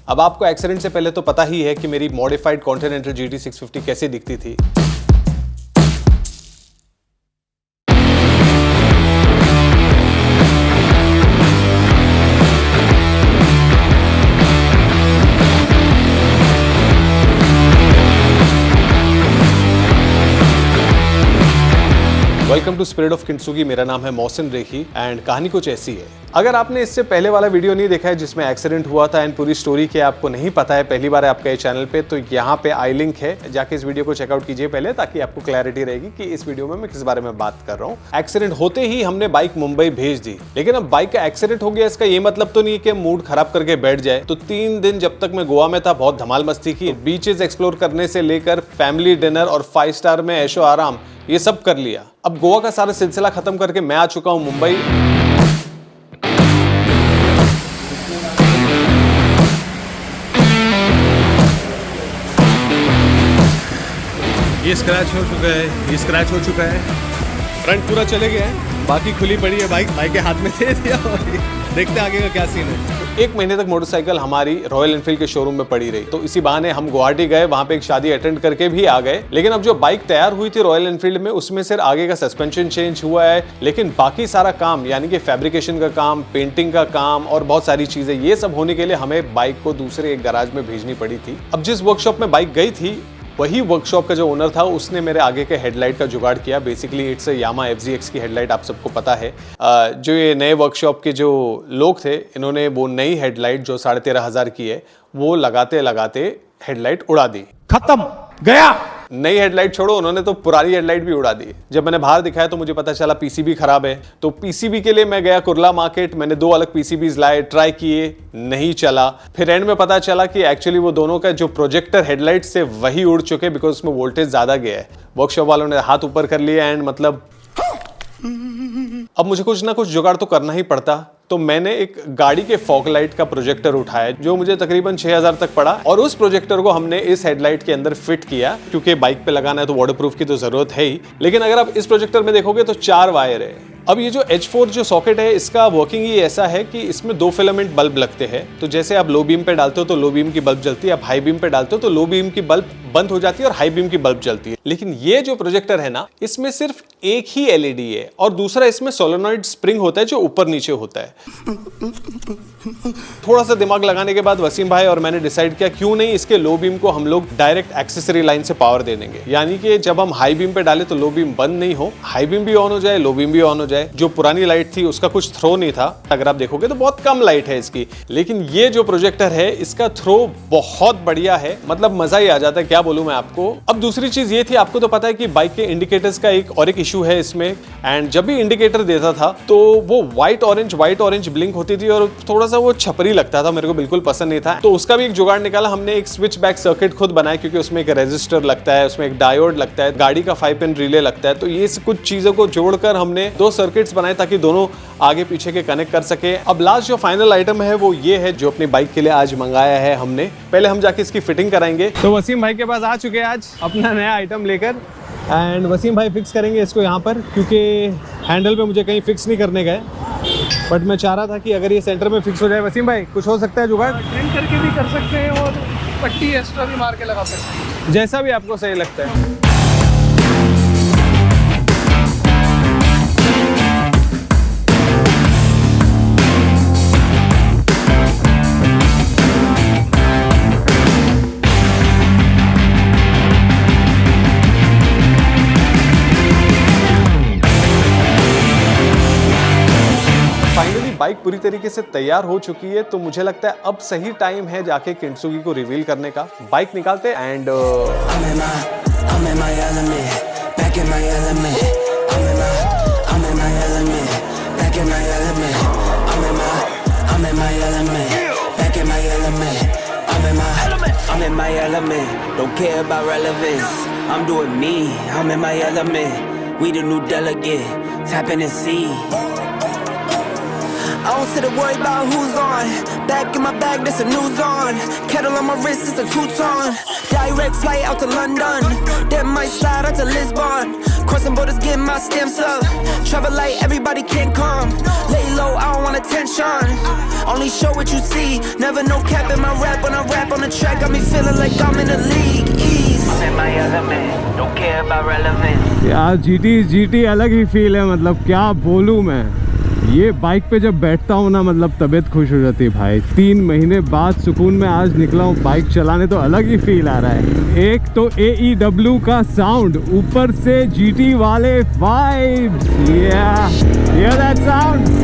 अब आपको एक्सीडेंट से पहले तो पता ही है कि मेरी मॉडिफाइड कॉन्टिनेंटल GT 650 कैसे दिखती थी। Welcome to spirit of Kintsugi. मेरा नाम है मोहसिन रेखी एंड कहानी कुछ ऐसी है। अगर आपने इससे पहले वाला वीडियो नहीं देखा है जिसमें एक्सीडेंट हुआ था एंड पूरी स्टोरी के आपको नहीं पता है, पहली बार है आपका ये चैनल पे, तो यहाँ पे आई लिंक है, जाके इस वीडियो को चेकआउट कीजिए पहले, ताकि आपको क्लैरिटी रहेगी कि इस वीडियो में मैं किस बारे में बात कर रहा हूँ। एक्सीडेंट होते ही हमने बाइक मुंबई भेज दी, लेकिन अब बाइक का एक्सीडेंट हो गया इसका ये मतलब तो नहीं कि मूड खराब करके बैठ जाए। तो 3 दिन जब तक मैं गोवा में था बहुत धमाल मस्ती की, बीचेस एक्सप्लोर करने से लेकर फैमिली डिनर और 5 स्टार में ऐशो आराम ये सब कर लिया। अब गोवा का सारा सिलसिला खत्म करके मैं आ चुका हूं मुंबई। ये स्क्रैच हो चुका है, ये स्क्रैच हो चुका है, फ्रंट पूरा चले गया है, बाकी खुली पड़ी है बाइक, भाई के हाथ में दे दिया और देखते आगे का क्या सीन है। 1 महीने तक मोटरसाइकिल हमारी रॉयल एनफील्ड के शोरूम में पड़ी रही, तो इसी बहाने हम गुवाहाटी गए, वहां पे एक शादी अटेंड करके भी आ गए। लेकिन अब जो बाइक तैयार हुई थी रॉयल एनफील्ड में, उसमें सिर्फ आगे का सस्पेंशन चेंज हुआ है, लेकिन बाकी सारा काम यानी कि फैब्रिकेशन का काम, पेंटिंग का काम और बहुत सारी चीजें, ये सब होने के लिए हमें बाइक को दूसरे एक गैराज में भेजनी पड़ी थी। अब जिस वर्कशॉप में बाइक गई थी वही वर्कशॉप का जो ओनर था उसने मेरे आगे के हेडलाइट का जुगाड़ किया। बेसिकली इट्स यामा FZX की हेडलाइट, आप सबको पता है। जो ये नए वर्कशॉप के जो लोग थे, इन्होंने वो नई हेडलाइट जो 13,500 की है वो लगाते लगाते हेडलाइट उड़ा दी, खत्म गया। नई हेडलाइट छोड़ो, उन्होंने तो पुरानी हेडलाइट भी उड़ा दी। जब मैंने बाहर दिखाया तो मुझे पता चला PCB खराब है, तो PCB के लिए मैं गया कुर्ला मार्केट, मैंने 2 अलग PCBs लाए, ट्राई किए, नहीं चला। फिर एंड में पता चला कि एक्चुअली वो दोनों का जो प्रोजेक्टर हेडलाइट से वही उड़ चुके, बिकॉज उसमें वोल्टेज ज्यादा गया है। वर्कशॉप वालों ने हाथ ऊपर कर लिया एंड मतलब अब मुझे कुछ ना कुछ जुगाड़ तो करना ही पड़ता। तो मैंने एक गाड़ी के फॉग लाइट का प्रोजेक्टर उठाया जो मुझे तकरीबन 6,000 तक पड़ा, और उस प्रोजेक्टर को हमने इस हेडलाइट के अंदर फिट किया, क्योंकि बाइक पे लगाना है तो वाटरप्रूफ की तो जरूरत है ही। लेकिन अगर आप इस प्रोजेक्टर में देखोगे तो 4 वायर है। अब ये जो H4 जो सॉकेट है, इसका वर्किंग ही ऐसा है कि इसमें 2 फिलामेंट बल्ब लगते हैं। तो जैसे आप लो बीम पे डालते हो तो लो बीम की बल्ब जलती है, आप हाई बीम पे डालते हो तो लो बीम की बल्ब बंद हो जाती है और हाई बीम की बल्ब जलती है। लेकिन ये जो प्रोजेक्टर है ना, इसमें सिर्फ एक ही LED है और दूसरा इसमें सोलेनॉइड स्प्रिंग होता है जो ऊपर नीचे होता है। थोड़ा सा दिमाग लगाने के बाद वसीम भाई और मैंने डिसाइड किया क्यों नहीं इसके लो बीम को हम लोग डायरेक्ट एक्सेसरी लाइन से पावर दे देंगे, यानी कि जब हम हाई बीम पे डाले तो लो बीम बंद नहीं हो, हाई बीम भी ऑन हो जाए, लो बीम भी ऑन हो जाए। जो पुरानी लाइट थी उसका कुछ थ्रो नहीं था, अगर आप देखोगे तो बहुत कम लाइट है इसकी, लेकिन ये जो प्रोजेक्टर है इसका थ्रो बहुत बढ़िया है, मतलब मजा ही आ जाता है, क्या बोलूं मैं आपको। अब दूसरी चीज ये थी, आपको तो पता है कि बाइक के इंडिकेटर्स का एक इशू है इसमें, एंड जब भी इंडिकेटर देता था तो वो व्हाइट ऑरेंज ब्लिंक होती थी और थोड़ा सा वो छपरी लगता था, मेरे को बिल्कुल पसंद नहीं था। तो उसका भी एक जुगाड़ निकाला हमने, एक स्विच बैक सर्किट खुद बनाया, क्योंकि उसमें एक रेजिस्टर लगता है, उसमें एक डायोड लगता है, गाड़ी का 5 पिन रिले लगता है। तो ये कुछ चीजों को जोड़कर हमने 2 सर्किट्स बनाए ताकि दोनों आगे पीछे के कनेक्ट कर सके। अब लास्ट जो फाइनल आइटम है वो ये है जो अपनी बाइक के लिए आज मंगाया है हमने। पहले हम जाके इसकी फिटिंग कराएंगे। तो वसीम भाई के पास आ चुके हैं आज अपना नया आइटम लेकर, एंड वसीम भाई फिक्स करेंगे इसको यहाँ पर, क्योंकि हैंडल पे मुझे कहीं फिक्स नहीं करने गए, बट मैं चाह रहा था कि अगर ये सेंटर में फिक्स हो जाए। वसीम भाई कुछ हो सकता है जुगाड़? ट्रिम करके भी कर सकते हैं और पट्टी एक्स्ट्रा भी मार के लगा सकते हैं, जैसा भी आपको सही लगता है। बाइक पूरी तरीके से तैयार हो चुकी है, तो मुझे लगता है अब सही टाइम है जाके किंटसुगी को रिवील करने का। बाइक निकालते and I'm in my element, don't care about relevance. I'm doing me, I'm in my element. We the new delegate, tapping and see. I don't sit and worry about who's on. Back in my bag, there's a new on. Kettle on my wrist, it's a two-ton. Direct flight out to London. Then might slide out to Lisbon. Crossing borders, getting my stamps up. Travel light, everybody can't come. Lay low, I don't want attention. Only show what you see. Never no cap in my rap when I feel like I'm in a league east. I'm in my element, don't care about relevance. यार GT अलग ही feel है, मतलब क्या बोलूँ मैं। ये bike पे जब बैठता हूँ ना, मतलब तबीयत खुश हो जाती है भाई। 3 महीने बाद सुकून में आज निकला हूँ बाइक चलाने, तो अलग ही फील आ रहा है। एक तो AEW का साउंड, ऊपर से GT वाले वाइब्स। Hear that sound?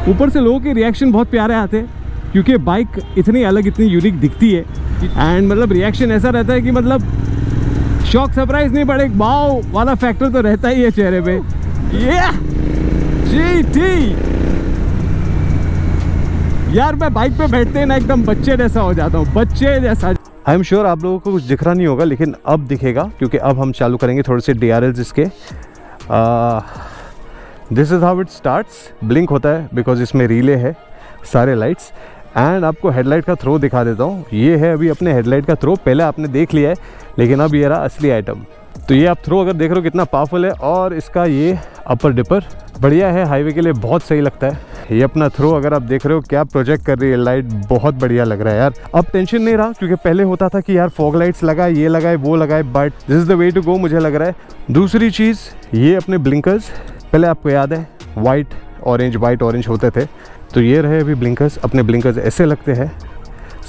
ऊपर से लोगों के रिएक्शन बहुत प्यारे आते हैं, क्योंकि बाइक इतनी अलग, इतनी यूनिक दिखती है। एंड मतलब रिएक्शन ऐसा रहता है कि मतलब शॉक सरप्राइज नहीं, बट एक वाव वाला फैक्टर तो रहता ही है चेहरे पे। GT यार, मैं बाइक पे बैठते ही ना एकदम बच्चे जैसा हो जाता हूँ, बच्चे जैसा। आई एम श्योर आप लोगों को कुछ दिख रहा नहीं होगा, लेकिन अब दिखेगा, क्योंकि अब हम चालू करेंगे थोड़े से DRLs इसके। This is how it starts. Blink होता है बिकॉज इसमें रिले है, सारे लाइट्स। एंड आपको हेडलाइट का थ्रो दिखा देता हूँ। ये है अभी अपने हेडलाइट का थ्रो, पहले आपने देख लिया है, लेकिन अब ये रहा असली आइटम। तो ये आप थ्रो अगर देख रहे हो कितना पावरफुल है, और इसका ये अपर डिपर बढ़िया है, हाईवे के लिए बहुत सही लगता है। ये अपना थ्रो अगर आप देख रहे हो क्या प्रोजेक्ट कर रही है लाइट, बहुत बढ़िया लग रहा है यार। अब टेंशन नहीं रहा, क्योंकि पहले होता था कि यार फॉग लाइट्स लगाए, ये लगाए, वो लगाए, but this is the way to go मुझे लग रहा है। दूसरी चीज़, ये अपने ब्लिंकर्स, पहले आपको याद है वाइट ऑरेंज होते थे, तो ये रहे अभी ब्लिंकर्स। अपने ब्लिंकर्स ऐसे लगते हैं,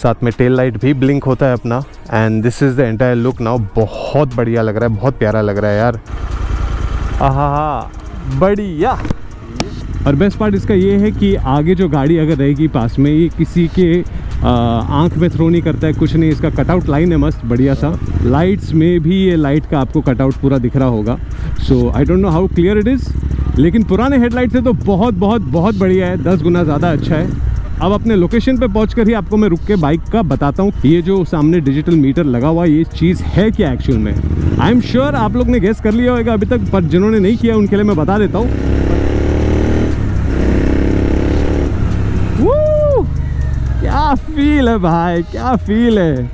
साथ में टेल लाइट भी ब्लिंक होता है अपना। And this is the entire look now. बहुत बढ़िया लग रहा है, बहुत प्यारा लग रहा है यार। आहा बढ़िया। और बेस्ट पार्ट इसका ये है कि आगे जो गाड़ी अगर रहेगी पास में, ये किसी के आंख में थ्रो नहीं करता है, कुछ नहीं। इसका कटआउट लाइन है मस्त बढ़िया सा। लाइट्स में भी ये लाइट का आपको कटआउट पूरा दिख रहा होगा। So I don't know how clear it is, लेकिन पुराने हेडलाइट से तो बहुत बहुत बहुत बढ़िया है, 10 गुना ज़्यादा अच्छा है। अब अपने लोकेशन पे पहुंचकर ही आपको मैं रुक के बाइक का बताता हूँ ये जो सामने डिजिटल मीटर लगा हुआ है, ये चीज़ है क्या एक्चुअल में। आई एम श्योर आप लोग ने गेस कर लिया होगा अभी तक, पर जिन्होंने नहीं किया उनके लिए मैं बता देता हूँ। क्या फील है भाई, क्या फील है।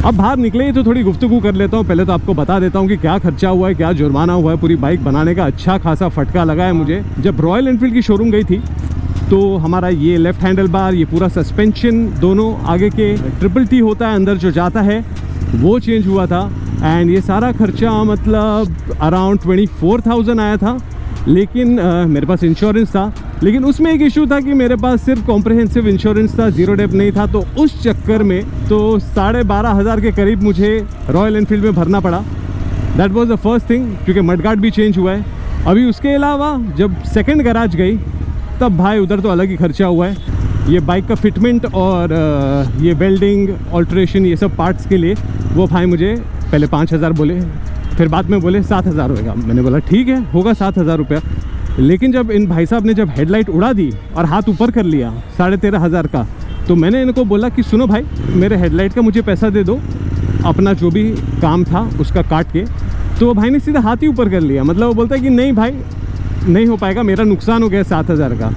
अब बाहर निकले तो थोड़ी गुफ्तगू कर लेता हूँ। पहले तो आपको बता देता हूँ कि क्या खर्चा हुआ है, क्या जुर्माना हुआ है। पूरी बाइक बनाने का अच्छा खासा फटका लगा है मुझे। जब रॉयल एनफील्ड की शोरूम गई थी, तो हमारा ये लेफ्ट हैंडल बार, ये पूरा सस्पेंशन, दोनों आगे के ट्रिपल टी होता है अंदर जो जाता है, वो चेंज हुआ था। एंड ये सारा खर्चा मतलब अराउंड 24,000 आया था। लेकिन मेरे पास इंश्योरेंस था, लेकिन उसमें एक इशू था कि मेरे पास सिर्फ कॉम्प्रहेंसिव इंश्योरेंस था, जीरो डेप नहीं था। तो उस चक्कर में तो 12,500 के करीब मुझे रॉयल एनफील्ड में भरना पड़ा। That was the first thing, क्योंकि मडगार्ड भी चेंज हुआ है अभी। उसके अलावा जब सेकंड गैराज गई, तब भाई उधर तो अलग ही खर्चा हुआ है। ये बाइक का फिटमेंट और ये वेल्डिंग, ऑल्ट्रेशन, ये सब पार्ट्स के लिए वो भाई मुझे पहले 5,000 बोले, फिर बाद में बोले 7,000 होगा। मैंने बोला ठीक है, होगा 7,000 रुपया। लेकिन जब इन भाई साहब ने जब हेडलाइट उड़ा दी और हाथ ऊपर कर लिया 13,500 का, तो मैंने इनको बोला कि सुनो भाई, मेरे हेडलाइट का मुझे पैसा दे दो, अपना जो भी काम था उसका काट के। तो वो भाई ने सीधा हाथ ही ऊपर कर लिया। मतलब वो बोलता है कि नहीं भाई, नहीं हो पाएगा, मेरा नुकसान हो गया 7,000 का।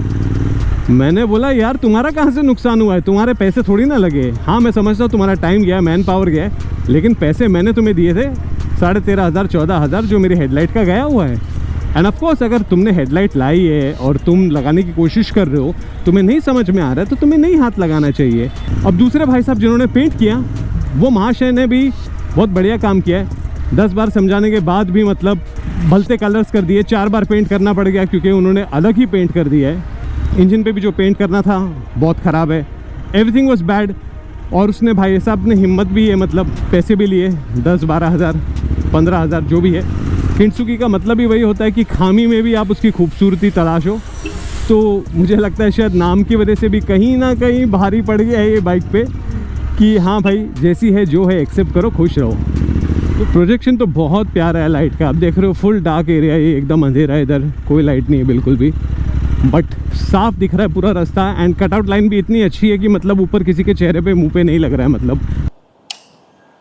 मैंने बोला यार तुम्हारा कहाँ से नुकसान हुआ है, तुम्हारे पैसे थोड़ी ना लगे। हाँ मैं समझता हूँ तुम्हारा टाइम गया, मैन पावर गया, लेकिन पैसे मैंने तुम्हें दिए थे 13,500 14,000 जो मेरी हेडलाइट का गया हुआ है। एंड ऑफकोर्स अगर तुमने हेडलाइट लाई है और तुम लगाने की कोशिश कर रहे हो, तुम्हें नहीं समझ में आ रहा है, तो तुम्हें नहीं हाथ लगाना चाहिए। अब दूसरे भाई साहब जिन्होंने पेंट किया, वो महाशय ने भी बहुत बढ़िया काम किया है। 10 बार समझाने के बाद भी मतलब भलते कलर्स कर दिए। 4 बार पेंट करना पड़ गया, क्योंकि उन्होंने अलग ही पेंट कर दिया है। इंजन पे भी जो पेंट करना था बहुत ख़राब है। Everything was bad. और उसने भाई साहब ने हिम्मत भी है, मतलब पैसे भी लिए 10-12,000 15,000 जो भी है। किंटसुकी का मतलब ही वही होता है कि खामी में भी आप उसकी खूबसूरती तलाशो। तो मुझे लगता है शायद नाम की वजह से भी कहीं ना कहीं भारी पड़ गया है ये बाइक पे, कि हाँ भाई जैसी है जो है एक्सेप्ट करो, खुश रहो। तो प्रोजेक्शन तो बहुत प्यारा है लाइट का। आप देख रहे हो फुल डार्क एरिया है, एकदम अंधेरा है, इधर कोई लाइट नहीं है बिल्कुल भी, बट साफ दिख रहा है पूरा रास्ता। एंड कटआउट लाइन भी इतनी अच्छी है कि मतलब ऊपर किसी के चेहरे पे, मुंह पे नहीं लग रहा है मतलब।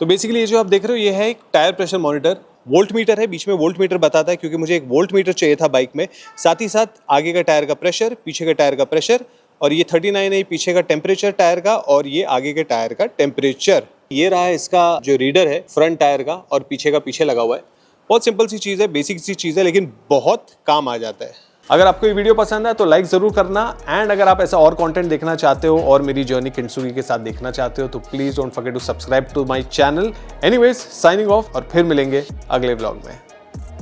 तो बेसिकली ये जो आप देख रहे हो ये है एक tyre pressure monitor. Volt meter है, बीच में वोल्ट मीटर बताता है, क्योंकि मुझे एक वोल्ट मीटर चाहिए था बाइक में। साथ ही साथ आगे का टायर का प्रेशर, पीछे का टायर का प्रेशर, और ये 39 है पीछे का टेम्परेचर टायर का, और ये आगे के टायर का टेम्परेचर। ये रहा है इसका जो रीडर है फ्रंट टायर का, और पीछे का पीछे लगा हुआ है। बहुत सिंपल सी चीज़ है, बेसिक सी चीज़ है, लेकिन बहुत काम आ जाता है। अगर आपको ये वीडियो पसंद है तो लाइक जरूर करना, एंड अगर आप ऐसा और कंटेंट देखना चाहते हो और मेरी जर्नी किंटसुगी के साथ देखना चाहते हो तो please don't forget to subscribe to my channel. Anyways signing off, और फिर मिलेंगे अगले व्लॉग में।